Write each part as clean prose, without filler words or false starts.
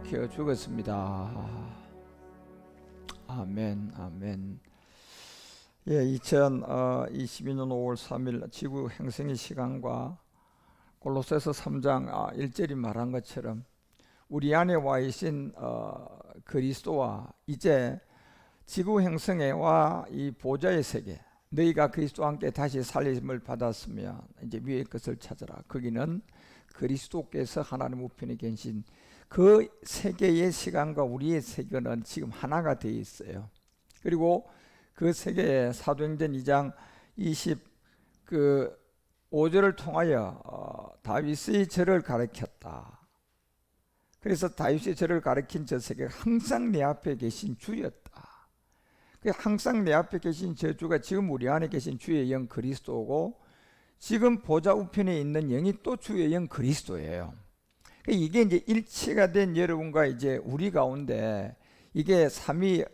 키워 주겠습니다. 아멘, 아멘. 예, 2022년 5월 3일 지구 행성의 시간과 골로새서 3장 1절이 말한 것처럼 우리 안에 와 계신 그리스도와 이제 지구 행성에와 이 보좌의 세계, 너희가 그리스도와 함께 다시 살림을 받았으면 이제 위의 것을 찾아라. 거기는 그리스도께서 하나님 우편에 계신 그 세계의 시간과 우리의 세계는 지금 하나가 되어 있어요. 그리고 그 세계에 사도행전 2장 25절을 통하여 다윗의 절을 가리켰다. 그래서 다윗의 절을 가리킨 저 세계가 항상 내 앞에 계신 주였다. 항상 내 앞에 계신 저 주가 지금 우리 안에 계신 주의 영 그리스도고, 지금 보좌 우편에 있는 영이 또 주의 영 그리스도예요. 이게 이제 일치가 된 여러분과 이제 우리 가운데 이게 삼위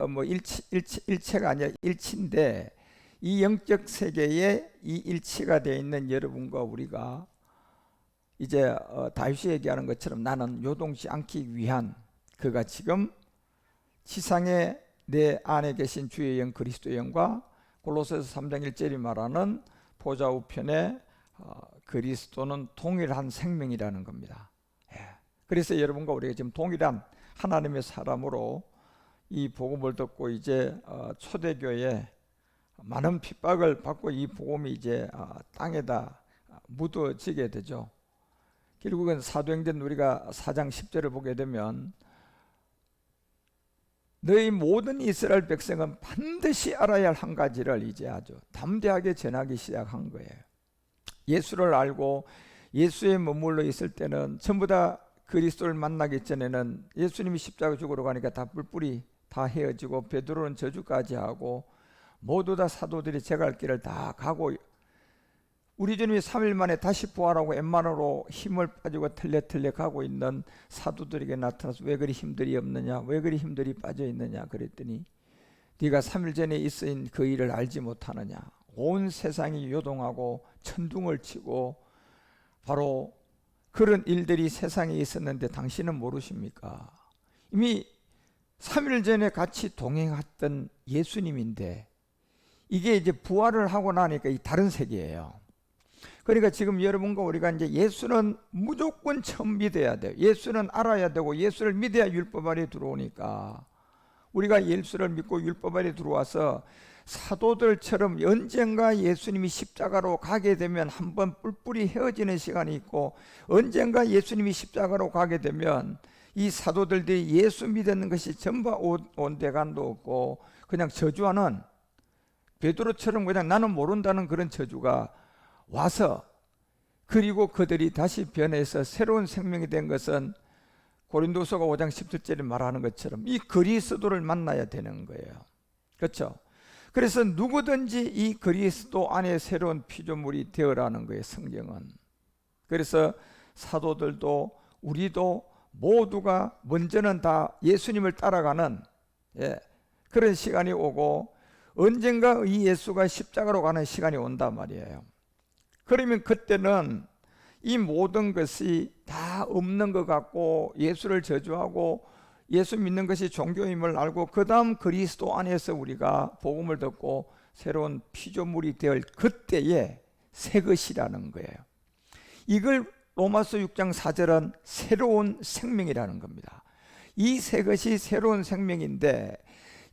일체가 아니라 일치인데, 이 영적 세계에 이 일치가 되어 있는 여러분과 우리가 이제 다윗이 얘기하는 것처럼 나는 요동치 않기 위한 그가 지금 지상에 내 안에 계신 주의 영 그리스도의 영과 골로새서 3장 1절이 말하는 보좌 우편에 그리스도는 동일한 생명이라는 겁니다. 그래서 여러분과 우리가 지금 동일한 하나님의 사람으로 이 복음을 듣고 이제 초대교회에 많은 핍박을 받고 이 복음이 이제 땅에다 묻어지게 되죠. 결국은 사도행전 우리가 4장 10절을 보게 되면 너희 모든 이스라엘 백성은 반드시 알아야 할 한 가지를 이제 아주 담대하게 전하기 시작한 거예요. 예수를 알고 예수에 머물러 있을 때는 전부 다 그리스도를 만나기 전에는 예수님이 십자가 죽으러 가니까 다 뿔뿔이 다 헤어지고, 베드로는 저주까지 하고 모두 다 사도들이 제갈 길을 다 가고, 우리 주님이 3일 만에 다시 부활하고 엠마오로 힘을 빠지고 털레털레 가고 있는 사도들에게 나타나서 왜 그리 힘들이 없느냐, 왜 그리 힘들이 빠져 있느냐 그랬더니 네가 3일 전에 있은 그 일을 알지 못하느냐. 온 세상이 요동하고 천둥을 치고 바로 그런 일들이 세상에 있었는데 당신은 모르십니까? 이미 3일 전에 같이 동행했던 예수님인데 이게 이제 부활을 하고 나니까 이 다른 세계예요. 그러니까 지금 여러분과 우리가 이제 예수는 무조건 처음 믿어야 돼요. 예수는 알아야 되고 예수를 믿어야 율법 아래 들어오니까, 우리가 예수를 믿고 율법 아래 들어와서 사도들처럼 언젠가 예수님이 십자가로 가게 되면 한번 뿔뿔이 헤어지는 시간이 있고, 언젠가 예수님이 십자가로 가게 되면 이 사도들이 예수 믿는 것이 전부 온데간도 없고 그냥 저주하는, 베드로처럼 그냥 나는 모른다는 그런 저주가 와서, 그리고 그들이 다시 변해서 새로운 생명이 된 것은 고린도서가 5장 17절에 말하는 것처럼 이 그리스도를 만나야 되는 거예요. 그렇죠? 그래서 누구든지 이 그리스도 안에 새로운 피조물이 되어라는 거예요, 성경은. 그래서 사도들도 우리도 모두가 먼저는 다 예수님을 따라가는 그런 시간이 오고, 언젠가 이 예수가 십자가로 가는 시간이 온단 말이에요. 그러면 그때는 이 모든 것이 다 없는 것 같고 예수를 저주하고 예수 믿는 것이 종교임을 알고, 그 다음 그리스도 안에서 우리가 복음을 듣고 새로운 피조물이 될 그때의 새 것이라는 거예요. 이걸 로마서 6장 4절은 새로운 생명이라는 겁니다. 이 새 것이 새로운 생명인데,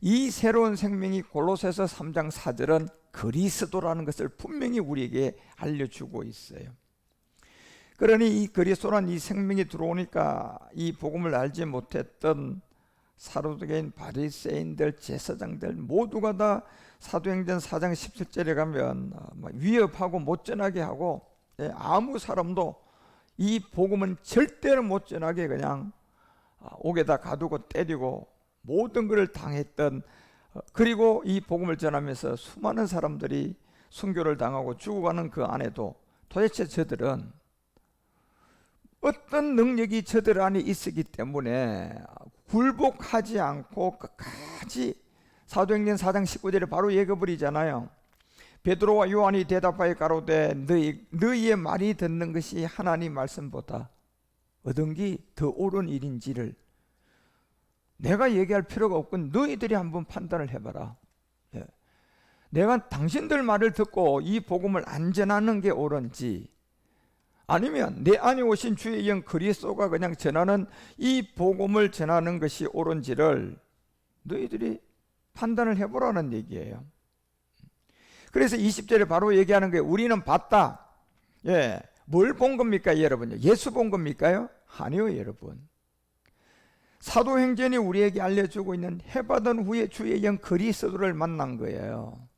이 새로운 생명이 골로새서 3장 4절은 그리스도라는 것을 분명히 우리에게 알려주고 있어요. 그러니 이 그리스도란 이 생명이 들어오니까 이 복음을 알지 못했던 사도적인 바리새인들, 제사장들 모두가 다 사도행전 4장 17절에 가면 위협하고 못 전하게 하고, 아무 사람도 이 복음은 절대로 못 전하게 그냥 옥에다 가두고 때리고 모든 것을 당했던, 그리고 이 복음을 전하면서 수많은 사람들이 순교를 당하고 죽어가는 그 안에도 도대체 저들은 어떤 능력이 저들 안에 있었기 때문에 굴복하지 않고 끝까지, 사도행전 4장 19절에 바로 얘기해버리잖아요. 베드로와 요한이 대답하여 가로되 너희의 말이 듣는 것이 하나님 말씀보다 얻은 게 더 옳은 일인지를 내가 얘기할 필요가 없고 너희들이 한번 판단을 해봐라. 예. 내가 당신들 말을 듣고 이 복음을 안 전하는 게 옳은지, 아니면 내 안에 오신 주의 영 그리스도가 그냥 전하는 이 복음을 전하는 것이 옳은지를 너희들이 판단을 해보라는 얘기예요. 그래서 20절에 바로 얘기하는 거예요. 우리는 봤다. 예, 뭘 본 겁니까 여러분? 예수 본 겁니까요? 아니요 여러분. 사도행전이 우리에게 알려주고 있는 해받은 후에 주의 영 그리스도를 만난 거예요.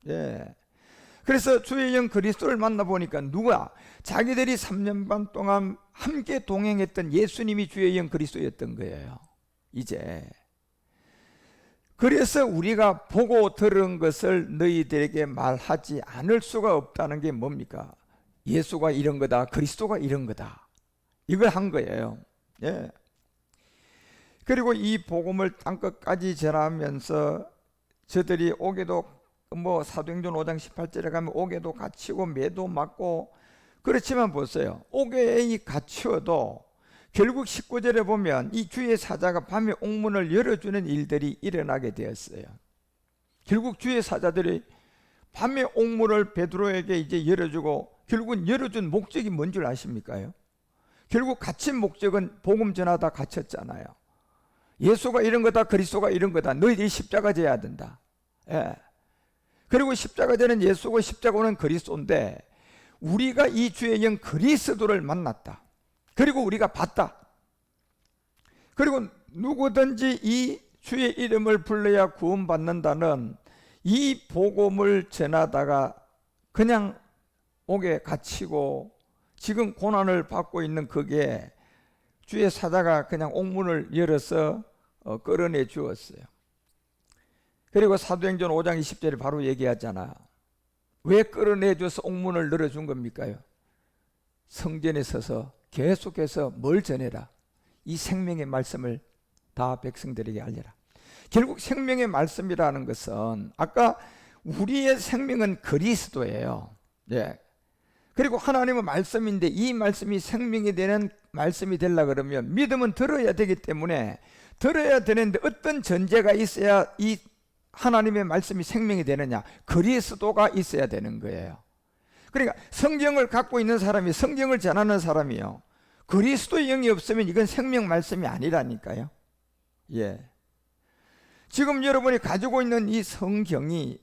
예. 그래서 주의 영 그리스도를 만나보니까 누가? 자기들이 3년 반 동안 함께 동행했던 예수님이 주의 영 그리스도였던 거예요. 이제 그래서 우리가 보고 들은 것을 너희들에게 말하지 않을 수가 없다는 게 뭡니까? 예수가 이런 거다, 그리스도가 이런 거다, 이걸 한 거예요. 예. 그리고 이 복음을 땅끝까지 전하면서 저들이 옥에도 사도행전 5장 18절에 가면 옥에도 갇히고 매도 맞고, 그렇지만 보세요. 옥에 갇혀도 결국 19절에 보면 이 주의 사자가 밤에 옥문을 열어주는 일들이 일어나게 되었어요. 결국 주의 사자들이 밤에 옥문을 베드로에게 이제 열어주고, 결국은 열어준 목적이 뭔 줄 아십니까? 결국 갇힌 목적은 복음 전하다 갇혔잖아요. 예수가 이런 거다, 그리스도가 이런 거다, 너희들이 십자가 져야 된다. 예. 그리고 십자가 되는 예수고 십자가 오는 그리스도인데, 우리가 이 주의 영 그리스도를 만났다. 그리고 우리가 봤다. 그리고 누구든지 이 주의 이름을 불러야 구원받는다는 이 복음을 전하다가 그냥 옥에 갇히고 지금 고난을 받고 있는 그게 주의 사자가 그냥 옥문을 열어서 끌어내 주었어요. 그리고 사도행전 5장 20절에 바로 얘기하잖아. 왜 끌어내 줘서 옥문을 열어준 겁니까? 성전에 서서 계속해서 뭘 전해라? 이 생명의 말씀을 다 백성들에게 알려라. 결국 생명의 말씀이라는 것은, 아까 우리의 생명은 그리스도예요. 예. 그리고 하나님은 말씀인데 이 말씀이 생명이 되는 말씀이 되려 그러면 믿음은 들어야 되기 때문에, 들어야 되는데 어떤 전제가 있어야 이 하나님의 말씀이 생명이 되느냐? 그리스도가 있어야 되는 거예요. 그러니까 성경을 갖고 있는 사람이, 성경을 전하는 사람이요, 그리스도의 영이 없으면 이건 생명 말씀이 아니라니까요. 예. 지금 여러분이 가지고 있는 이 성경이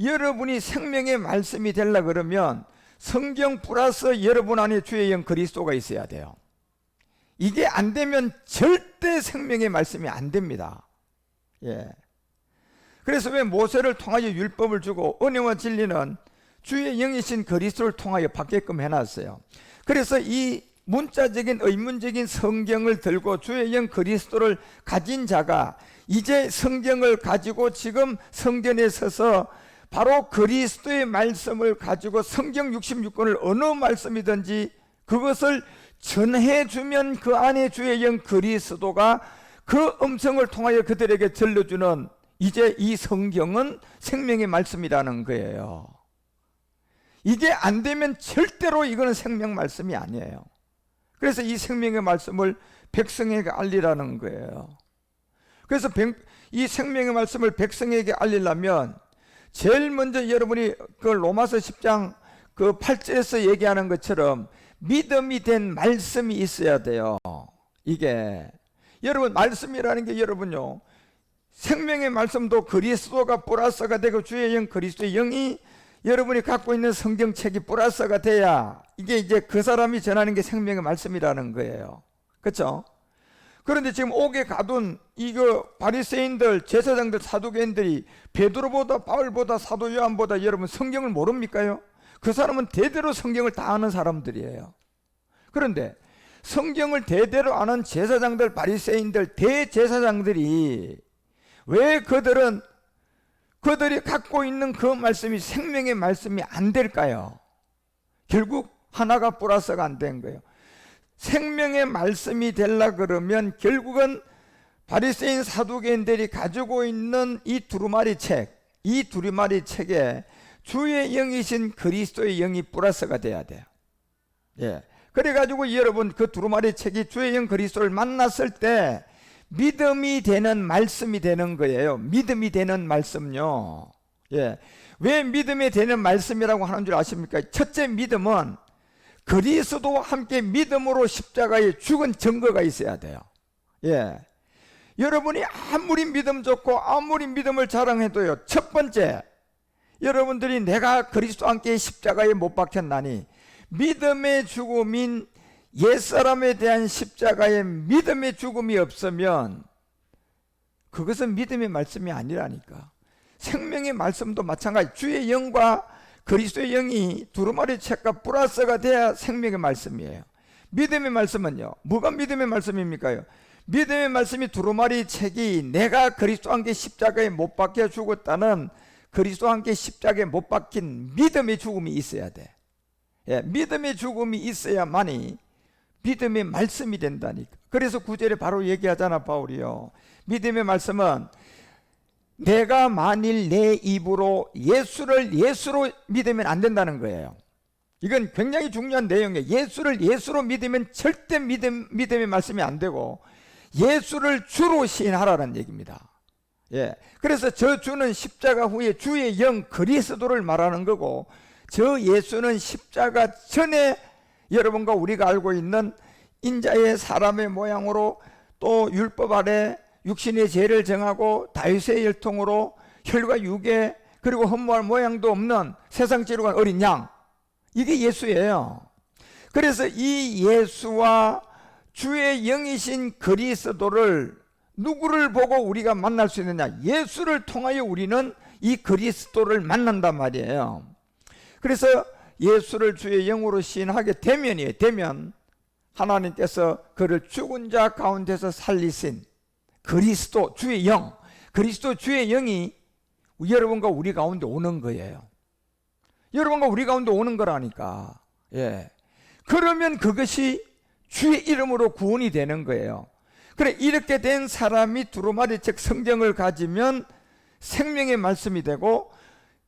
여러분이 생명의 말씀이 되려 그러면 성경 플러스 여러분 안에 주의 영 그리스도가 있어야 돼요. 이게 안 되면 절대 생명의 말씀이 안 됩니다. 예. 그래서 왜 모세를 통하여 율법을 주고 은혜와 진리는 주의 영이신 그리스도를 통하여 받게끔 해놨어요. 그래서 이 문자적인 의문적인 성경을 들고 주의 영 그리스도를 가진 자가 이제 성경을 가지고 지금 성전에 서서 바로 그리스도의 말씀을 가지고 성경 66권을 어느 말씀이든지 그것을 전해주면 그 안에 주의 영 그리스도가 그 음성을 통하여 그들에게 들려주는, 이제 이 성경은 생명의 말씀이라는 거예요. 이게 안 되면 절대로 이거는 생명 말씀이 아니에요. 그래서 이 생명의 말씀을 백성에게 알리라는 거예요. 그래서 이 생명의 말씀을 백성에게 알리려면 제일 먼저 여러분이 그 로마서 10장 그 8절에서 얘기하는 것처럼 믿음이 된 말씀이 있어야 돼요. 이게 여러분 말씀이라는 게 여러분요, 생명의 말씀도 그리스도가 플러스가 되고 주의 영 그리스도의 영이 여러분이 갖고 있는 성경책이 플러스가 돼야 이게 이제 그 사람이 전하는 게 생명의 말씀이라는 거예요. 그렇죠? 그런데 지금 옥에 가둔 이거 바리새인들, 제사장들, 사두개인들이 베드로보다 바울보다 사도 요한보다 여러분 성경을 모릅니까요? 그 사람은 대대로 성경을 다 아는 사람들이에요. 그런데 성경을 대대로 아는 제사장들, 바리새인들, 대제사장들이 왜 그들이 갖고 있는 그 말씀이 생명의 말씀이 안 될까요? 결국 하나가 플러스가 안 된 거예요. 생명의 말씀이 되려 그러면 결국은 바리새인 사두개인들이 가지고 있는 이 두루마리 책, 이 두루마리 책에 주의 영이신 그리스도의 영이 플러스가 돼야 돼요. 예. 그래가지고 여러분 그 두루마리 책이 주의 영 그리스도를 만났을 때 믿음이 되는 말씀이 되는 거예요. 믿음이 되는 말씀요. 예. 왜 믿음이 되는 말씀이라고 하는 줄 아십니까? 첫째, 믿음은 그리스도와 함께 믿음으로 십자가에 죽은 증거가 있어야 돼요. 예. 여러분이 아무리 믿음 좋고 아무리 믿음을 자랑해도요, 첫 번째, 여러분들이 내가 그리스도와 함께 십자가에 못 박혔나니 믿음의 죽음인 옛사람에 대한 십자가의 믿음의 죽음이 없으면 그것은 믿음의 말씀이 아니라니까. 생명의 말씀도 마찬가지. 주의 영과 그리스도의 영이 두루마리 책과 플러스가 돼야 생명의 말씀이에요. 믿음의 말씀은요, 뭐가 믿음의 말씀입니까? 믿음의 말씀이 두루마리 책이 내가 그리스도와 함께 십자가에 못 박혀 죽었다는, 그리스도와 함께 십자가에 못 박힌 믿음의 죽음이 있어야 돼. 예, 믿음의 죽음이 있어야만이 믿음의 말씀이 된다니까. 그래서 9절에 바로 얘기하잖아, 바울이요. 믿음의 말씀은 내가 만일 내 입으로 예수를 예수로 믿으면 안 된다는 거예요. 이건 굉장히 중요한 내용이에요. 예수를 예수로 믿으면 절대 믿음의 말씀이 안 되고 예수를 주로 시인하라는 얘기입니다. 예. 그래서 저 주는 십자가 후에 주의 영 그리스도를 말하는 거고, 저 예수는 십자가 전에 여러분과 우리가 알고 있는 인자의 사람의 모양으로 또 율법 아래 육신의 죄를 정하고 다윗의 혈통으로 혈과 육에 그리고 흠모할 모양도 없는 세상 지루한 어린 양, 이게 예수예요. 그래서 이 예수와 주의 영이신 그리스도를 누구를 보고 우리가 만날 수 있느냐? 예수를 통하여 우리는 이 그리스도를 만난단 말이에요. 그래서 예수를 주의 영으로 시인하게 되면 하나님께서 그를 죽은 자 가운데서 살리신 그리스도 주의 영, 그리스도 주의 영이 여러분과 우리 가운데 오는 거예요. 여러분과 우리 가운데 오는 거라니까. 예. 그러면 그것이 주의 이름으로 구원이 되는 거예요. 그래, 이렇게 된 사람이 두루마리 책 성경을 가지면 생명의 말씀이 되고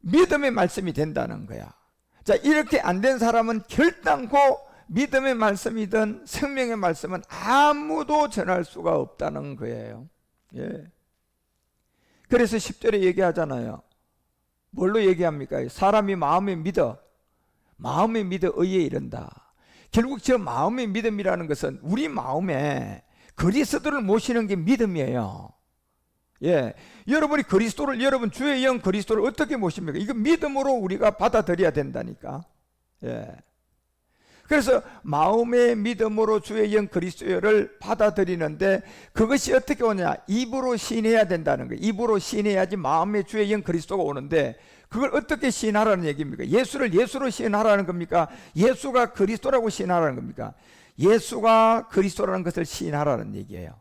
믿음의 말씀이 된다는 거야. 자, 이렇게 안 된 사람은 결단코 믿음의 말씀이든 생명의 말씀은 아무도 전할 수가 없다는 거예요. 예. 그래서 10절에 얘기하잖아요. 뭘로 얘기합니까? 사람이 마음에 믿어 의에 이른다. 결국 저 마음의 믿음이라는 것은 우리 마음에 그리스도를 모시는 게 믿음이에요. 예, 여러분이 그리스도를, 여러분 주의 영 그리스도를 어떻게 모십니까? 이거 믿음으로 우리가 받아들여야 된다니까. 예. 그래서 마음의 믿음으로 주의 영 그리스도를 받아들이는데 그것이 어떻게 오냐? 입으로 시인해야 된다는 거예요. 입으로 시인해야지 마음의 주의 영 그리스도가 오는데, 그걸 어떻게 시인하라는 얘기입니까? 예수를 예수로 시인하라는 겁니까? 예수가 그리스도라고 시인하라는 겁니까? 예수가 그리스도라는 것을 시인하라는 얘기예요.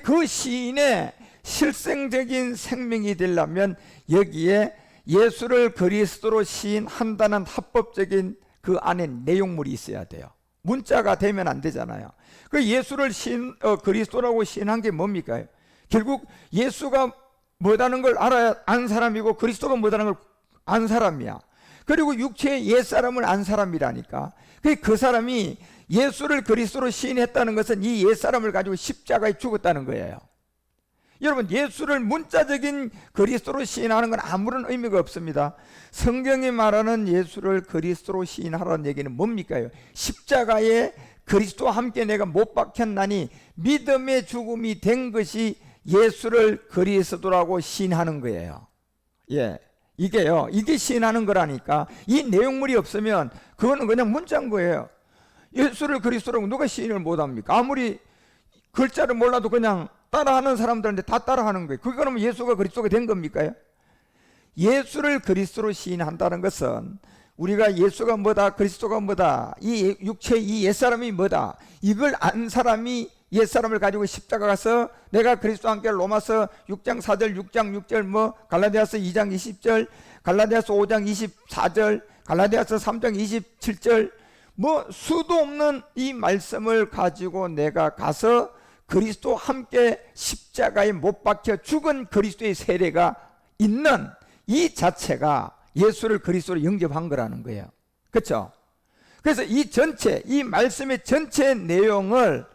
그 시인의 실생적인 생명이 되려면 여기에 예수를 그리스도로 시인한다는 합법적인 그 안에 내용물이 있어야 돼요. 문자가 되면 안 되잖아요. 그 예수를 그리스도라고 시인한 게 뭡니까? 결국 예수가 뭐다는 걸 안 사람이고 그리스도가 뭐다는 걸 안 사람이야. 그리고 육체의 옛사람을 안 사람이라니까. 그 사람이 예수를 그리스도로 시인했다는 것은 이 옛사람을 가지고 십자가에 죽었다는 거예요. 여러분, 예수를 문자적인 그리스도로 시인하는 건 아무런 의미가 없습니다. 성경이 말하는 예수를 그리스도로 시인하라는 얘기는 뭡니까? 십자가에 그리스도와 함께 내가 못 박혔나니 믿음의 죽음이 된 것이 예수를 그리스도라고 시인하는 거예요. 예, 이게요, 이게 시인하는 거라니까. 이 내용물이 없으면 그거는 그냥 문자인 거예요. 예수를 그리스도라고 누가 시인을 못합니까? 아무리 글자를 몰라도 그냥 따라하는 사람들한테 다 따라하는 거예요. 그거는 예수가 그리스도가 된 겁니까? 예수를 그리스도로 시인한다는 것은 우리가 예수가 뭐다, 그리스도가 뭐다, 이 육체 이 옛사람이 뭐다, 이걸 안 사람이 옛사람을 가지고 십자가 가서 내가 그리스도와 함께 로마서 6장 4절 6장 6절 갈라디아서 2장 20절 갈라디아서 5장 24절 갈라디아서 3장 27절 수도 없는 이 말씀을 가지고 내가 가서 그리스도와 함께 십자가에 못 박혀 죽은 그리스도의 세례가 있는 이 자체가 예수를 그리스도로 영접한 거라는 거예요. 그렇죠? 그래서 이 말씀의 전체 내용을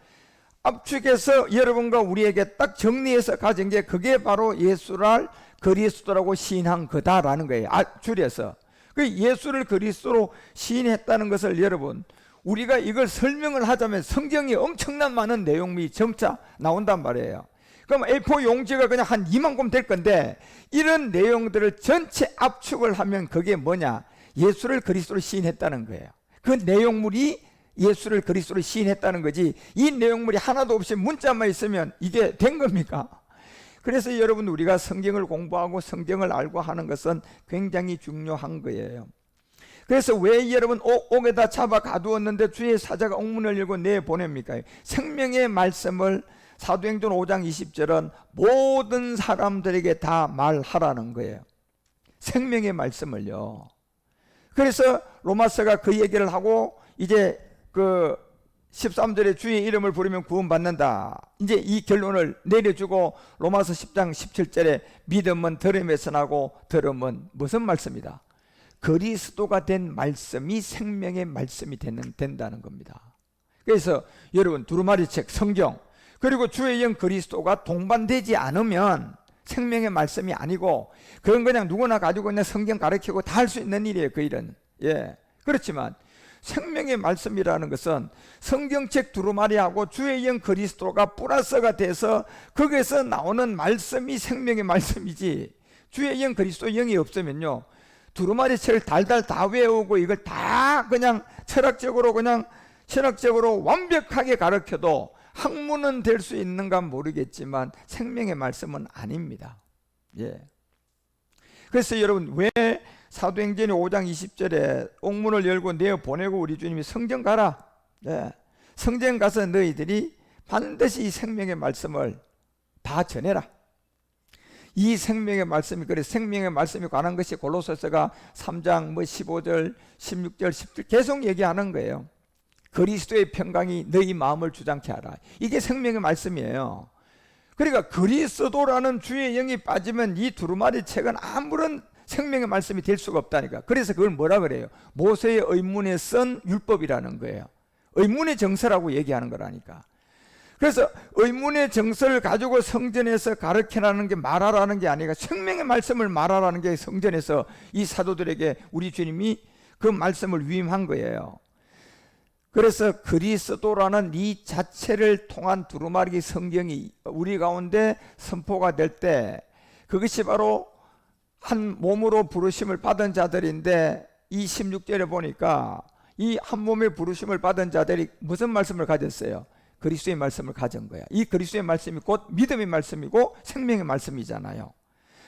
압축해서 여러분과 우리에게 딱 정리해서 가진 게 그게 바로 예수를 그리스도라고 시인한 거다라는 거예요. 줄여서. 그 예수를 그리스도로 시인했다는 것을 여러분, 우리가 이걸 설명을 하자면 성경이 엄청난 많은 내용이 점차 나온단 말이에요. 그럼 A4 용지가 그냥 한 2만 권 될 건데, 이런 내용들을 전체 압축을 하면 그게 뭐냐? 예수를 그리스도로 시인했다는 거예요. 그 내용물이 예수를 그리스도로 시인했다는 거지, 이 내용물이 하나도 없이 문자만 있으면 이게 된 겁니까? 그래서 여러분, 우리가 성경을 공부하고 성경을 알고 하는 것은 굉장히 중요한 거예요. 그래서 왜 여러분 옥에다 잡아 가두었는데 주의 사자가 옥문을 열고 내보냅니까? 생명의 말씀을 사도행전 5장 20절은 모든 사람들에게 다 말하라는 거예요. 생명의 말씀을요. 그래서 로마서가 그 얘기를 하고 이제 그 13절에 주의 이름을 부르면 구원받는다, 이제 이 결론을 내려주고 로마서 10장 17절에 믿음은 들음에서 나고 들음은 무슨 말씀이다? 그리스도가 된 말씀이 생명의 말씀이 된다는 겁니다. 그래서 여러분, 두루마리 책 성경 그리고 주의 영 그리스도가 동반되지 않으면 생명의 말씀이 아니고, 그건 그냥 누구나 가지고 있는 성경 가르치고 다 할 수 있는 일이에요. 그 일은. 예. 그렇지만 생명의 말씀이라는 것은 성경책 두루마리하고 주의 영 그리스도가 플러스가 돼서 거기에서 나오는 말씀이 생명의 말씀이지, 주의 영 그리스도 영이 없으면요, 두루마리 책을 달달 다 외우고 이걸 다 그냥 철학적으로 그냥 신학적으로 완벽하게 가르쳐도 학문은 될 수 있는가 모르겠지만 생명의 말씀은 아닙니다. 예. 그래서 여러분, 왜 사도행전의 5장 20절에 옥문을 열고 내어보내고 우리 주님이 성전 가라, 예, 성전 가서 너희들이 반드시 이 생명의 말씀을 다 전해라. 이 생명의 말씀이, 그래 생명의 말씀이 관한 것이 골로새서가 3장 15절 16절 10절 계속 얘기하는 거예요. 그리스도의 평강이 너희 마음을 주장케 하라. 이게 생명의 말씀이에요. 그러니까 그리스도라는 주의 영이 빠지면 이 두루마리 책은 아무런 생명의 말씀이 될 수가 없다니까. 그래서 그걸 뭐라 그래요? 모세의 의문에 쓴 율법이라는 거예요. 의문의 정서라고 얘기하는 거라니까. 그래서 의문의 정서를 가지고 성전에서 가르치라는 게, 말하라는 게 아니라 생명의 말씀을 말하라는 게 성전에서 이 사도들에게 우리 주님이 그 말씀을 위임한 거예요. 그래서 그리스도라는 이 자체를 통한 두루마리 성경이 우리 가운데 선포가 될 때, 그것이 바로 한 몸으로 부르심을 받은 자들인데, 이 16절에 보니까 이 한 몸의 부르심을 받은 자들이 무슨 말씀을 가졌어요? 그리스도의 말씀을 가진 거야. 이 그리스도의 말씀이 곧 믿음의 말씀이고 생명의 말씀이잖아요.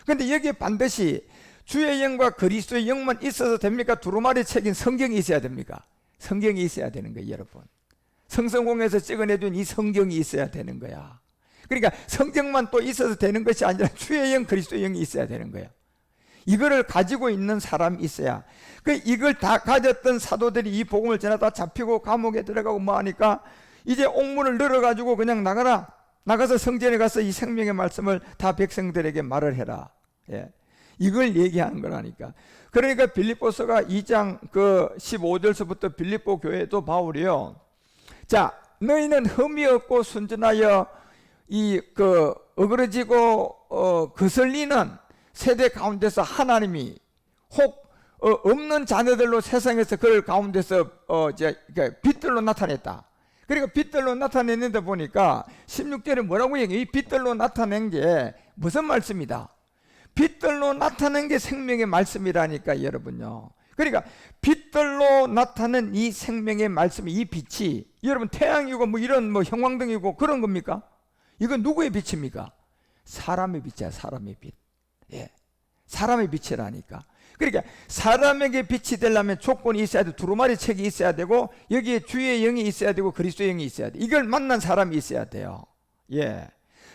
그런데 여기에 반드시 주의 영과 그리스도의 영만 있어서 됩니까? 두루마리 책인 성경이 있어야 됩니까? 성경이 있어야 되는 거예요, 여러분. 성성공에서 찍어내준 이 성경이 있어야 되는 거야. 그러니까 성경만 또 있어서 되는 것이 아니라 주의 영, 그리스도의 영이 있어야 되는 거예요. 이거를 가지고 있는 사람이 있어야. 이걸 다 가졌던 사도들이 이 복음을 전하다 잡히고 감옥에 들어가고 뭐 하니까 이제 옥문을 열어가지고 그냥 나가라. 나가서 성전에 가서 이 생명의 말씀을 다 백성들에게 말을 해라. 예. 이걸 얘기하는 거라니까. 그러니까 빌립보서가 2장 그 15절서부터 빌립보 교회도 바울이요, 자, 너희는 흠이 없고 순전하여 이 그 어그러지고 거슬리는 세대 가운데서 하나님이 혹 없는 자녀들로 세상에서 그를 가운데서 빛들로 나타냈다. 그러니까 빛들로 나타냈는데 보니까 16절에 뭐라고 얘기해요? 이 빛들로 나타낸 게 무슨 말씀이다? 빛들로 나타낸 게 생명의 말씀이라니까, 여러분요. 그러니까 빛들로 나타낸 이 생명의 말씀이, 이 빛이 여러분 태양이고 뭐 이런 뭐 형광등이고 그런 겁니까? 이건 누구의 빛입니까? 사람의 빛이야, 사람의 빛. 예, 사람의 빛이라니까. 그러니까 사람에게 빛이 되려면 조건이 있어야 돼. 두루마리 책이 있어야 되고 여기에 주의 영이 있어야 되고 그리스도의 영이 있어야 돼. 이걸 만난 사람이 있어야 돼요. 예.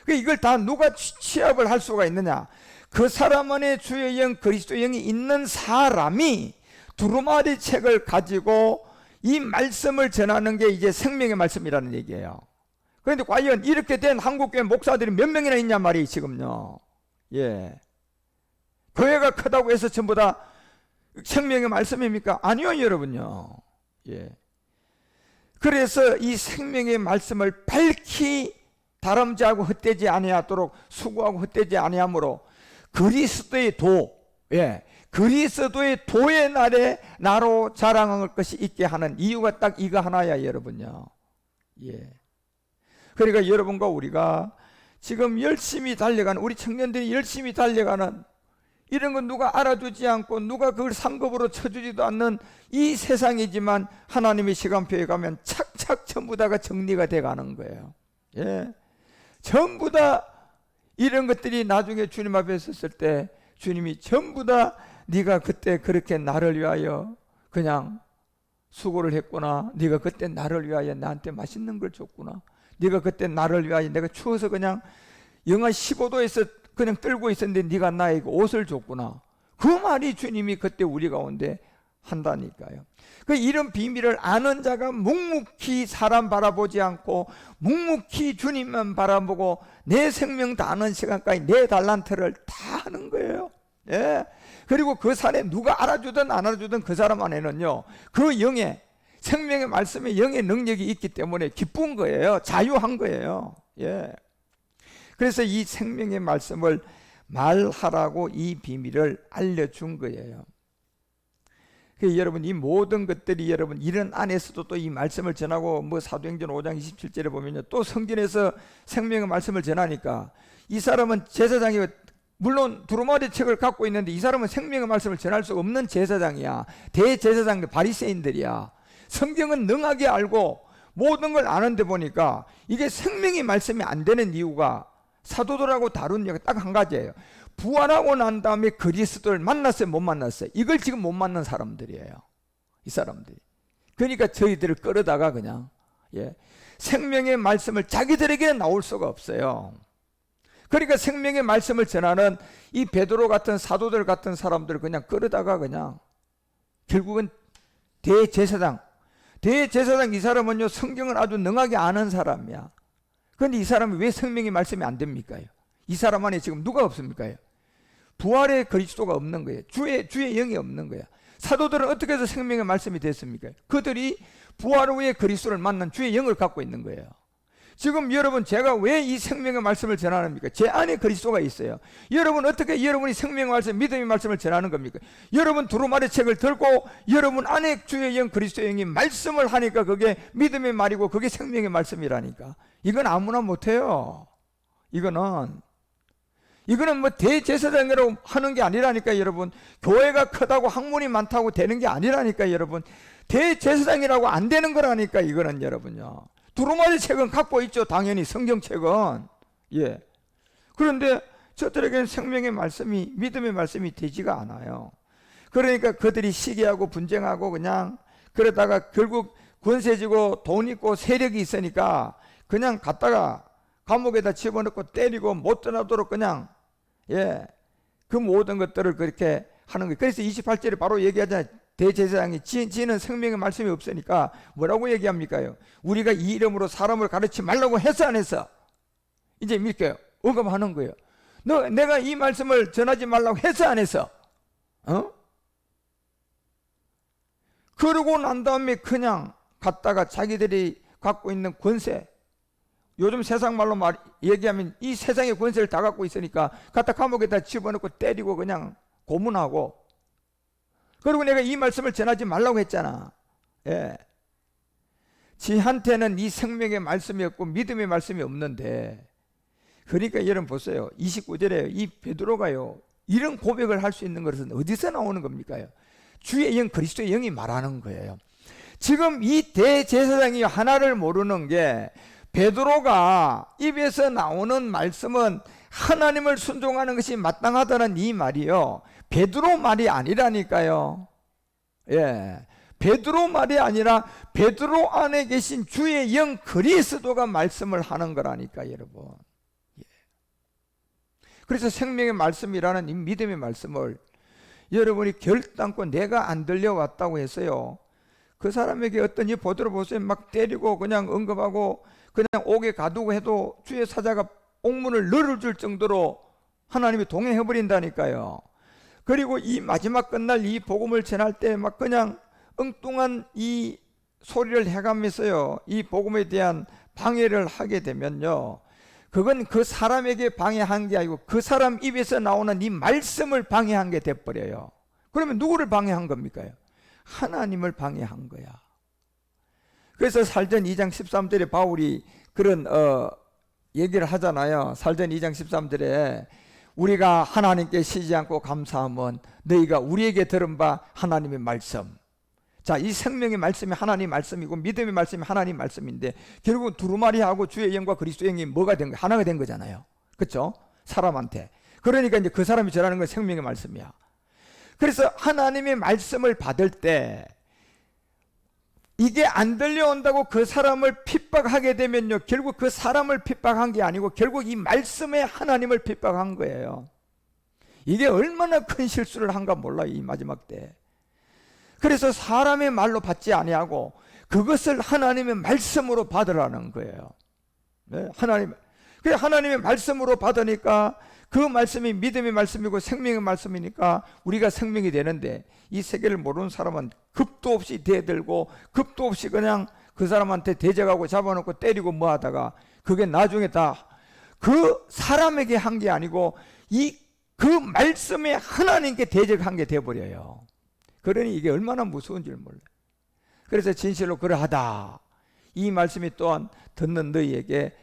이걸 다 누가 취합을 할 수가 있느냐? 그 사람 안에 주의 영, 그리스도의 영이 있는 사람이 두루마리 책을 가지고 이 말씀을 전하는 게 이제 생명의 말씀이라는 얘기예요. 그런데 과연 이렇게 된 한국교회 목사들이 몇 명이나 있냐 말이에요, 지금요. 예. 교회가 크다고 해서 전부 다 생명의 말씀입니까? 아니요, 여러분요. 예. 그래서 이 생명의 말씀을 밝히 다름질하고 헛되지 아니하도록 수고하고 헛되지 아니하므로 그리스도의 도, 그리스도의 도의 날에 나로 자랑할 것이 있게 하는 이유가 딱 이거 하나야, 여러분요. 그러니까 여러분과 우리가 지금 열심히 달려가는, 우리 청년들이 열심히 달려가는 이런 건 누가 알아주지 않고 누가 그걸 상급으로 쳐주지도 않는 이 세상이지만 하나님의 시간표에 가면 착착 전부 다가 정리가 돼 가는 거예요. 전부 다 이런 것들이 나중에 주님 앞에 섰을 때 주님이 전부 다 네가 그때 그렇게 나를 위하여 그냥 수고를 했구나, 네가 그때 나를 위하여 나한테 맛있는 걸 줬구나, 네가 그때 나를 위하여 내가 추워서 그냥 영하 15도에서 그냥 떨고 있었는데 네가 나에게 옷을 줬구나, 그 말이 주님이 그때 우리 가운데 한다니까요. 그 이런 비밀을 아는 자가 묵묵히 사람 바라보지 않고 묵묵히 주님만 바라보고 내 생명 다하는 시간까지 내 달란트를 다 하는 거예요. 그리고 그 산에 누가 알아주든 안 알아주든 그 사람 안에는요, 그 영의 생명의 말씀에 영의 능력이 있기 때문에 기쁜 거예요. 자유한 거예요. 그래서 이 생명의 말씀을 말하라고 이 비밀을 알려준 거예요. 여러분, 이 모든 것들이 여러분 이런 안에서도 또 이 말씀을 전하고, 뭐 사도행전 5장 27절에 보면요, 또 성전에서 생명의 말씀을 전하니까 이 사람은 제사장이, 물론 두루마리 책을 갖고 있는데 이 사람은 생명의 말씀을 전할 수 없는 제사장이야. 대제사장, 바리새인들이야. 성경은 능하게 알고 모든 걸 아는데 보니까 이게 생명의 말씀이 안 되는 이유가 사도들하고 다룬 이유가 딱 한 가지예요. 부활하고 난 다음에 그리스도를 만났어요, 못 만났어요? 이걸 지금 못 만난 사람들이에요, 이 사람들이. 그러니까 저희들을 끌어다가 그냥 생명의 말씀을 자기들에게 나올 수가 없어요. 그러니까 생명의 말씀을 전하는 이 베드로 같은 사도들 같은 사람들을 그냥 끌어다가 그냥 결국은 대제사장 이 사람은요, 성경을 아주 능하게 아는 사람이야. 그런데 이 사람이 왜 생명의 말씀이 안 됩니까? 이 사람 안에 지금 누가 없습니까? 부활의 그리스도가 없는 거예요. 주의 영이 없는 거야. 사도들은 어떻게 해서 생명의 말씀이 됐습니까? 그들이 부활 후에 그리스도를 만난 주의 영을 갖고 있는 거예요. 지금 여러분, 제가 왜 이 생명의 말씀을 전하는입니까? 제 안에 그리스도가 있어요. 여러분, 어떻게 여러분이 생명의 말씀, 믿음의 말씀을 전하는 겁니까? 여러분 두루마리 책을 들고 여러분 안에 주의 영, 그리스도의 영이 말씀을 하니까 그게 믿음의 말이고 그게 생명의 말씀이라니까. 이건 아무나 못해요. 이거는 뭐 대제사장이라고 하는 게 아니라니까, 여러분. 교회가 크다고 학문이 많다고 되는 게 아니라니까, 여러분. 대제사장이라고 안 되는 거라니까, 이거는, 여러분요. 두루마리 책은 갖고 있죠, 당연히. 성경책은. 그런데 저들에게는 생명의 말씀이, 믿음의 말씀이 되지가 않아요. 그러니까 그들이 시기하고 분쟁하고 그냥 그러다가 결국 권세지고 돈 있고 세력이 있으니까 그냥 갔다가 감옥에다 집어넣고 때리고 못 떠나도록 그냥 그 모든 것들을 그렇게 하는 거예요. 그래서 28절에 바로 얘기하잖아요. 대제사장이 지는 생명의 말씀이 없으니까 뭐라고 얘기합니까요? 우리가 이 이름으로 사람을 가르치지 말라고 했어, 안 했어? 이제 이렇게 언급하는 거예요. 내가 이 말씀을 전하지 말라고 했어, 안 했어? 그러고 난 다음에 그냥 갔다가 자기들이 갖고 있는 권세, 요즘 세상 말로 얘기하면 이 세상의 권세를 다 갖고 있으니까 갖다 감옥에다 집어넣고 때리고 그냥 고문하고, 그리고 내가 이 말씀을 전하지 말라고 했잖아. 지한테는 이 생명의 말씀이 없고 믿음의 말씀이 없는데, 그러니까 여러분 보세요. 29절에 이 베드로가요, 이런 고백을 할 수 있는 것은 어디서 나오는 겁니까? 주의 영, 그리스도의 영이 말하는 거예요. 지금 이 대제사장이 하나를 모르는 게, 베드로가 입에서 나오는 말씀은 하나님을 순종하는 것이 마땅하다는 이 말이요, 베드로 말이 아니라니까요. 베드로 말이 아니라 베드로 안에 계신 주의 영 그리스도가 말씀을 하는 거라니까, 여러분. 그래서 생명의 말씀이라는 이 믿음의 말씀을 여러분이 결단코 내가 안 들려왔다고 했어요. 그 사람에게 어떤 이 보도를 보세요. 막 때리고 그냥 언급하고 그냥 옥에 가두고 해도 주의 사자가 옥문을 열어줄 정도로 하나님이 동행해버린다니까요. 그리고 이 마지막 끝날 이 복음을 전할 때 막 그냥 엉뚱한 이 소리를 해가면서요 이 복음에 대한 방해를 하게 되면요, 그건 그 사람에게 방해한 게 아니고 그 사람 입에서 나오는 이 말씀을 방해한 게 돼버려요. 그러면 누구를 방해한 겁니까? 하나님을 방해한 거야. 그래서 살전 2장 13절에 바울이 그런 얘기를 하잖아요. 살전 2장 13절에 우리가 하나님께 쉬지 않고 감사함은 너희가 우리에게 들은 바 하나님의 말씀. 자, 이 생명의 말씀이 하나님 말씀이고 믿음의 말씀이 하나님 말씀인데 결국은 두루마리하고 주의 영과 그리스도의 영이 뭐가 된 거예요? 하나가 된 거잖아요. 그렇죠? 사람한테. 그러니까 이제 그 사람이 전하는 건 생명의 말씀이야. 그래서 하나님의 말씀을 받을 때 이게 안 들려온다고 그 사람을 핍박하게 되면요, 결국 그 사람을 핍박한 게 아니고 결국 이 말씀에 하나님을 핍박한 거예요. 이게 얼마나 큰 실수를 한가 몰라요, 이 마지막 때. 그래서 사람의 말로 받지 아니하고 그것을 하나님의 말씀으로 받으라는 거예요. 네? 하나님의 말씀으로 받으니까 그 말씀이 믿음의 말씀이고 생명의 말씀이니까 우리가 생명이 되는데, 이 세계를 모르는 사람은 급도 없이 대들고 급도 없이 그냥 그 사람한테 대적하고 잡아놓고 때리고 뭐 하다가 그게 나중에 다 그 사람에게 한 게 아니고 그 말씀에 하나님께 대적한 게 돼버려요. 그러니 이게 얼마나 무서운 줄 몰라요. 그래서 진실로 그러하다, 이 말씀이 또한 듣는 너희에게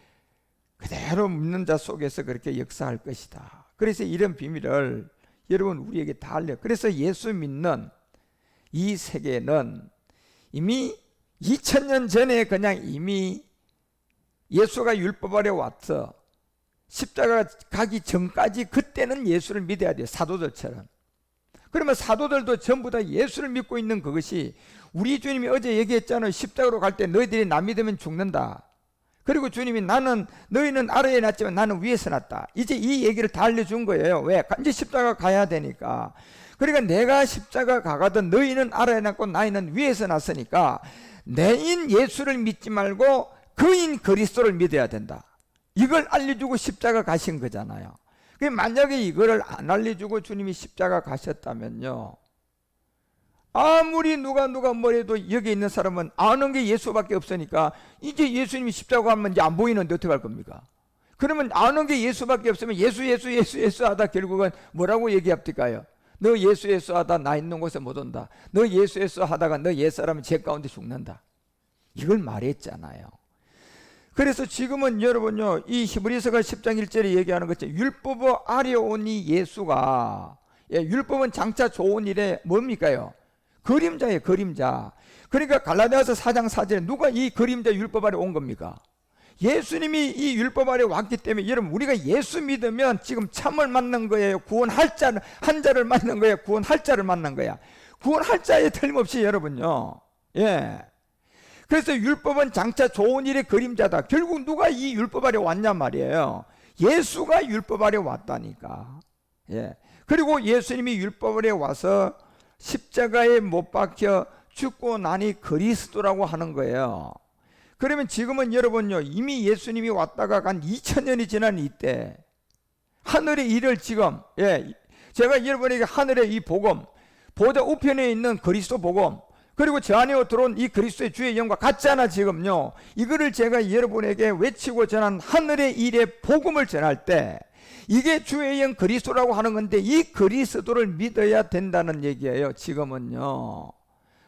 그대로 믿는 자 속에서 그렇게 역사할 것이다. 그래서 이런 비밀을 여러분 우리에게 다 알려. 그래서 예수 믿는 이 세계는 이미 2000년 전에 그냥 이미 예수가 율법 아래 와서 십자가 가기 전까지 그때는 예수를 믿어야 돼요. 사도들처럼. 그러면 사도들도 전부 다 예수를 믿고 있는 그것이, 우리 주님이 어제 얘기했잖아요. 십자가로 갈 때 너희들이 나 믿으면 죽는다. 그리고 주님이 너희는 아래에 놨지만 나는 위에서 놨다. 이제 이 얘기를 다 알려준 거예요. 왜? 이제 십자가 가야 되니까. 그러니까 내가 십자가 가가든 너희는 아래에 놨고 나는 위에서 놨으니까 내인 예수를 믿지 말고 그인 그리스도를 믿어야 된다. 이걸 알려주고 십자가 가신 거잖아요. 만약에 이거를 안 알려주고 주님이 십자가 가셨다면요, 아무리 누가 뭐래도 여기 있는 사람은 아는 게 예수밖에 없으니까 이제 예수님이 십자가 가면 이제 안 보이는데 어떻게 할 겁니까? 그러면 아는 게 예수밖에 없으면 예수 하다 결국은 뭐라고 얘기합니까요? 너 예수 하다 나 있는 곳에 못 온다. 너 예수 하다가 너 옛사람은 죄 가운데 죽는다. 이걸 말했잖아요. 그래서 지금은 여러분요, 이 히브리서가 10장 1절에 얘기하는 것처럼 율법의 아래 온 이 예수가, 율법은 장차 좋은 일에 뭡니까요? 그림자예요, 그림자. 그러니까 갈라디아서 4장 4절에 누가 이 그림자 율법 아래 온 겁니까? 예수님이 이 율법 아래 왔기 때문에 여러분 우리가 예수 믿으면 지금 참을 맞는 거예요. 구원할 자를, 한자를 맞는 거예요. 구원할 자를 맞는 거야. 구원할 자에 틀림없이 여러분요. 예. 그래서 율법은 장차 좋은 일의 그림자다. 결국 누가 이 율법 아래 왔냐 말이에요. 예수가 율법 아래 왔다니까. 예. 그리고 예수님이 율법 아래 와서 십자가에 못 박혀 죽고 나니 그리스도라고 하는 거예요. 그러면 지금은 여러분요, 이미 예수님이 왔다가 간 2000년이 지난 이때 하늘의 일을 지금, 제가 여러분에게 하늘의 이 복음, 보좌 우편에 있는 그리스도 복음, 그리고 저 안에 들어온 이 그리스도의 주의 영과 같잖아 지금요. 이거를 제가 여러분에게 외치고 전한 하늘의 일의 복음을 전할 때 이게 주의 영 그리스도라고 하는 건데, 이 그리스도를 믿어야 된다는 얘기예요 지금은요.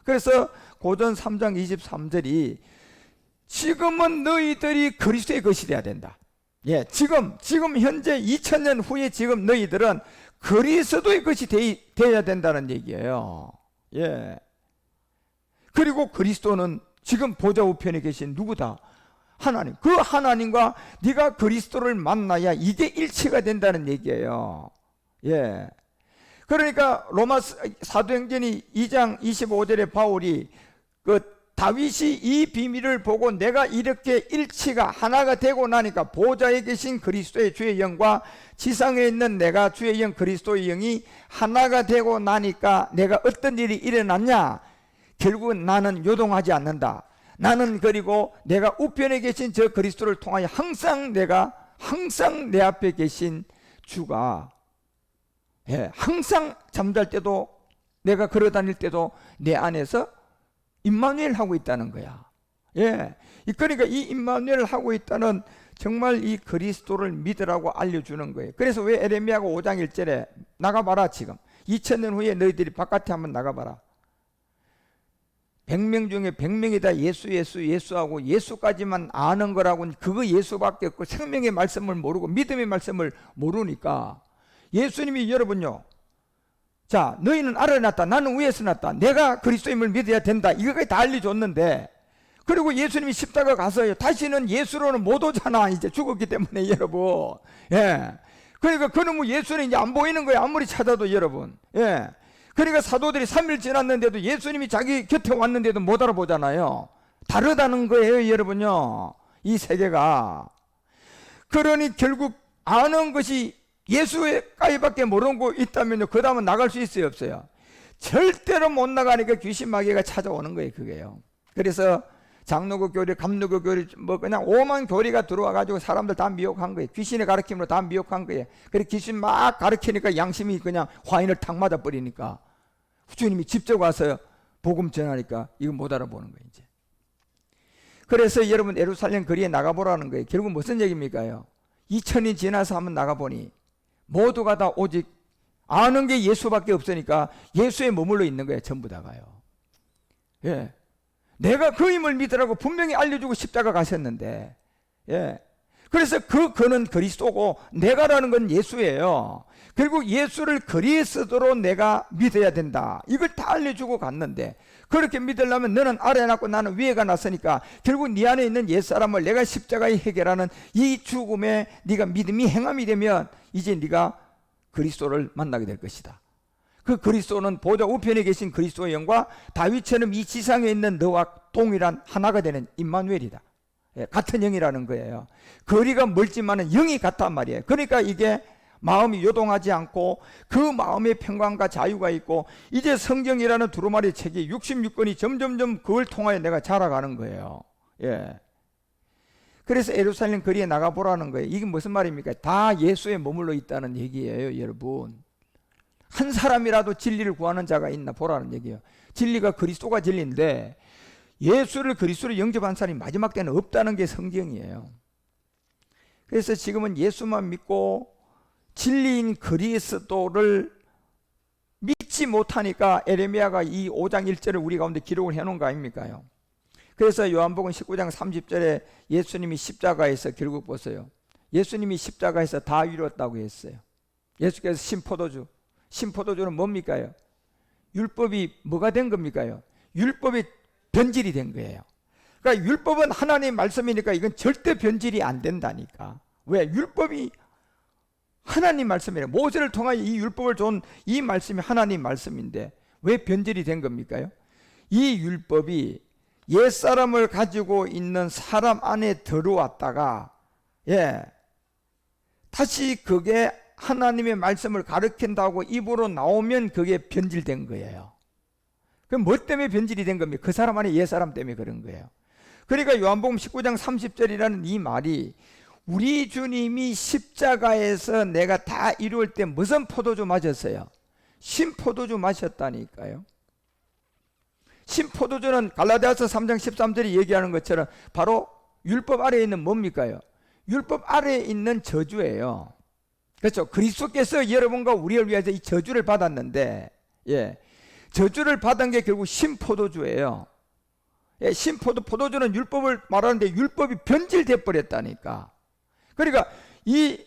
그래서 고전 3장 23절이 지금은 너희들이 그리스도의 것이 돼야 된다. 예, 지금 현재 2000년 후에 지금 너희들은 그리스도의 것이 돼야 된다는 얘기예요. 예. 그리고 그리스도는 지금 보좌 우편에 계신 누구다? 하나님. 그 하나님과 네가 그리스도를 만나야 이게 일치가 된다는 얘기예요. 예. 그러니까 로마 사도행전이 2장 25절에 바울이 다윗이 이 비밀을 보고 내가 이렇게 일치가 하나가 되고 나니까 보좌에 계신 그리스도의 주의 영과 지상에 있는 내가 주의 영 그리스도의 영이 하나가 되고 나니까 내가 어떤 일이 일어났냐? 결국은 나는 요동하지 않는다. 나는 그리고 내가 우편에 계신 저 그리스도를 통하여 항상 내 앞에 계신 주가, 항상 잠잘 때도 내가 걸어 다닐 때도 내 안에서 임마누엘 하고 있다는 거야. 예. 그러니까 이 임마누엘 하고 있다는 정말 이 그리스도를 믿으라고 알려주는 거예요. 그래서 왜 에레미야가 5장 1절에 나가봐라, 지금 2000년 후에 너희들이 바깥에 한번 나가봐라. 100명 중에 100명이 다 예수하고 예수까지만 아는 거라고, 그거 예수밖에 없고 생명의 말씀을 모르고 믿음의 말씀을 모르니까 예수님이 여러분요, 자, 너희는 아래에 났다, 나는 위에서 났다, 내가 그리스도임을 믿어야 된다, 이거까지 다 알려줬는데, 그리고 예수님이 십자가 가서요, 다시는 예수로는 못 오잖아. 이제 죽었기 때문에, 여러분. 예. 그러니까 그놈의 예수는 이제 안 보이는 거예요, 아무리 찾아도, 여러분. 예. 그러니까 사도들이 3일 지났는데도 예수님이 자기 곁에 왔는데도 못 알아보잖아요. 다르다는 거예요, 여러분요, 이 세계가. 그러니 결국 아는 것이 예수까지밖에 모르는 거 있다면요, 그 다음은 나갈 수 있어요, 없어요? 절대로 못 나가니까 귀신 마귀가 찾아오는 거예요, 그게요. 그래서 장로교 교리, 감로교 교리, 뭐 그냥 오만 교리가 들어와 가지고 사람들 다 미혹한 거예요. 귀신의 가르침으로 다 미혹한 거예요. 그래 귀신 막 가르치니까 양심이 그냥 화인을 탁 맞아 버리니까 주님이 직접 와서 복음 전하니까 이거 못 알아보는 거예요, 이제. 그래서 여러분 예루살렘 거리에 나가보라는 거예요. 결국 무슨 얘기입니까요? 2000이 지나서 한번 나가보니 모두가 다 오직 아는 게 예수밖에 없으니까 예수에 머물러 있는 거예요, 전부 다가요. 예. 내가 그 힘을 믿으라고 분명히 알려주고 십자가 가셨는데, 예. 그래서 그는 그리스도고 내가라는 건 예수예요. 결국 예수를 그리스도로 내가 믿어야 된다, 이걸 다 알려주고 갔는데, 그렇게 믿으려면 너는 아래에 났고 나는 위에가 났으니까 결국 네 안에 있는 옛사람을 내가 십자가에 해결하는 이 죽음에 네가 믿음이 행함이 되면 이제 네가 그리스도를 만나게 될 것이다. 그 그리스도는 보좌 우편에 계신 그리스도의 영과 다윗처럼 이 지상에 있는 너와 동일한 하나가 되는 임마누엘이다. 예, 같은 영이라는 거예요. 거리가 멀지만은 영이 같단 말이에요. 그러니까 이게 마음이 요동하지 않고 그 마음의 평강과 자유가 있고, 이제 성경이라는 두루마리 책이 66권이 점점점 그걸 통하여 내가 자라가는 거예요. 예. 그래서 예루살렘 거리에 나가보라는 거예요. 이게 무슨 말입니까? 다 예수에 머물러 있다는 얘기예요, 여러분. 한 사람이라도 진리를 구하는 자가 있나 보라는 얘기예요. 진리가 그리스도가 진리인데 예수를 그리스도로 영접한 사람이 마지막 때는 없다는 게 성경이에요. 그래서 지금은 예수만 믿고 진리인 그리스도를 믿지 못하니까 에레미야가 이 5장 1절을 우리 가운데 기록을 해놓은 거 아닙니까요? 그래서 요한복음 19장 30절에 예수님이 십자가에서, 결국 보세요, 예수님이 십자가에서 다 이루었다고 했어요. 예수께서 신포도주는 뭡니까요? 율법이 뭐가 된 겁니까요? 율법이 변질이 된 거예요. 그러니까 율법은 하나님의 말씀이니까 이건 절대 변질이 안 된다니까. 왜? 율법이 하나님 말씀이에요. 모세를 통하여 이 율법을 준 이 말씀이 하나님 말씀인데 왜 변질이 된 겁니까요? 이 율법이 옛사람을 가지고 있는 사람 안에 들어왔다가, 예, 다시 그게 하나님의 말씀을 가르친다고 입으로 나오면 그게 변질된 거예요. 그럼 뭐 때문에 변질이 된 겁니까? 그 사람 안에 옛사람 때문에 그런 거예요. 그러니까 요한복음 19장 30절이라는 이 말이, 우리 주님이 십자가에서 내가 다 이루을 때 무슨 포도주 마셨어요? 신포도주 마셨다니까요. 신포도주는 갈라디아서 3장 13절이 얘기하는 것처럼 바로 율법 아래에 있는 뭡니까요? 율법 아래에 있는 저주예요. 그렇죠? 그리스도께서 여러분과 우리를 위해서 이 저주를 받았는데, 예, 저주를 받은 게 결국 신포도주예요. 예, 포도주는 율법을 말하는데 율법이 변질돼 버렸다니까. 그러니까 이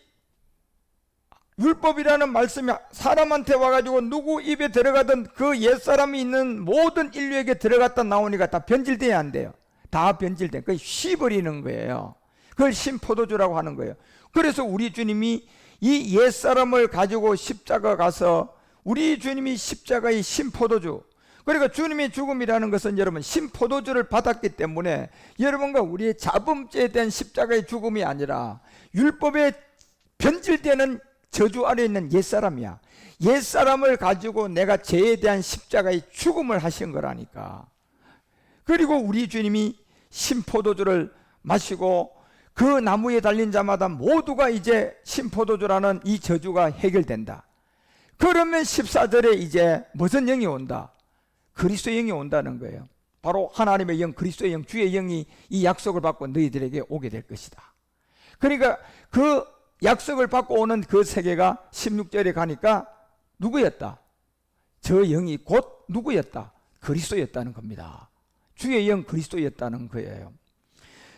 율법이라는 말씀이 사람한테 와가지고 누구 입에 들어가든 그 옛사람이 있는 모든 인류에게 들어갔다 나오니까 다 변질돼야 안 돼요. 다 변질돼. 그걸 쉬버리는 거예요. 그걸 신포도주라고 하는 거예요. 그래서 우리 주님이 이 옛사람을 가지고 십자가 가서, 우리 주님이 십자가의 신포도주, 그러니까 주님의 죽음이라는 것은 여러분 신포도주를 받았기 때문에 여러분과 우리의 자범죄에 대한 십자가의 죽음이 아니라 율법에 변질되는 저주 아래 있는 옛사람이야. 옛사람을 가지고 내가 죄에 대한 십자가의 죽음을 하신 거라니까. 그리고 우리 주님이 신포도주를 마시고 그 나무에 달린 자마다 모두가 이제 신포도주라는 이 저주가 해결된다. 그러면 14절에 이제 무슨 영이 온다? 그리스도의 영이 온다는 거예요. 바로 하나님의 영, 그리스도의 영, 주의 영이 이 약속을 받고 너희들에게 오게 될 것이다. 그러니까 그 약속을 받고 오는 그 세계가 16절에 가니까 누구였다? 저 영이 곧 누구였다? 그리스도였다는 겁니다. 주의 영 그리스도였다는 거예요.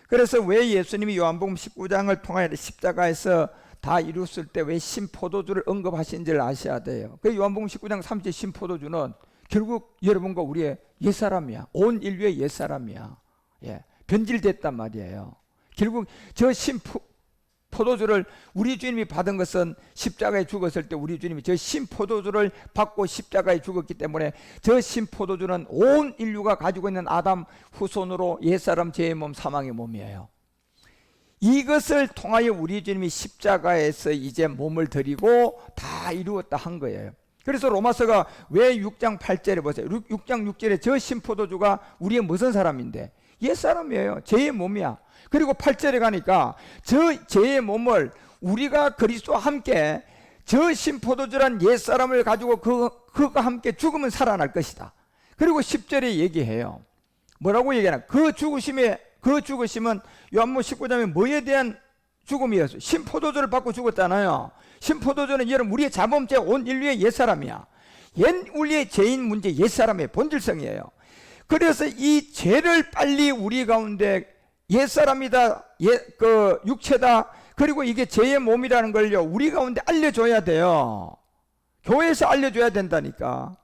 그래서 왜 예수님이 요한복음 19장을 통하여 십자가에서 다 이루었을 때 왜 신포도주를 언급하신지를 아셔야 돼요. 그 요한복음 19장 3절 신포도주는 결국 여러분과 우리의 옛사람이야. 온 인류의 옛사람이야. 예, 변질됐단 말이에요. 결국 저 신포도주를 우리 주님이 받은 것은 십자가에 죽었을 때 우리 주님이 저 신포도주를 받고 십자가에 죽었기 때문에 저 신포도주는 온 인류가 가지고 있는 아담 후손으로 옛사람 죄의 몸, 사망의 몸이에요. 이것을 통하여 우리 주님이 십자가에서 이제 몸을 드리고 다 이루었다 한 거예요. 그래서 로마서가 왜 6장 8절에 보세요. 6장 6절에 저 신포도주가 우리의 무슨 사람인데? 옛사람이에요. 죄의 몸이야. 그리고 8절에 가니까 저 죄의 몸을 우리가 그리스도와 함께 저 신포도주란 옛사람을 가지고 그가 함께 죽으면 살아날 것이다. 그리고 10절에 얘기해요. 뭐라고 얘기하나? 그 죽으심은 요한복음 19장에 뭐에 대한 죽음이었어요? 신포도주를 받고 죽었잖아요. 신포도주는 여러분 우리의 자범죄, 온 인류의 옛사람이야. 우리의 죄인 문제, 옛사람의 본질성이에요. 그래서 이 죄를 빨리 우리 가운데 옛사람이다, 그 육체다, 그리고 이게 죄의 몸이라는 걸요 우리 가운데 알려줘야 돼요. 교회에서 알려줘야 된다니까.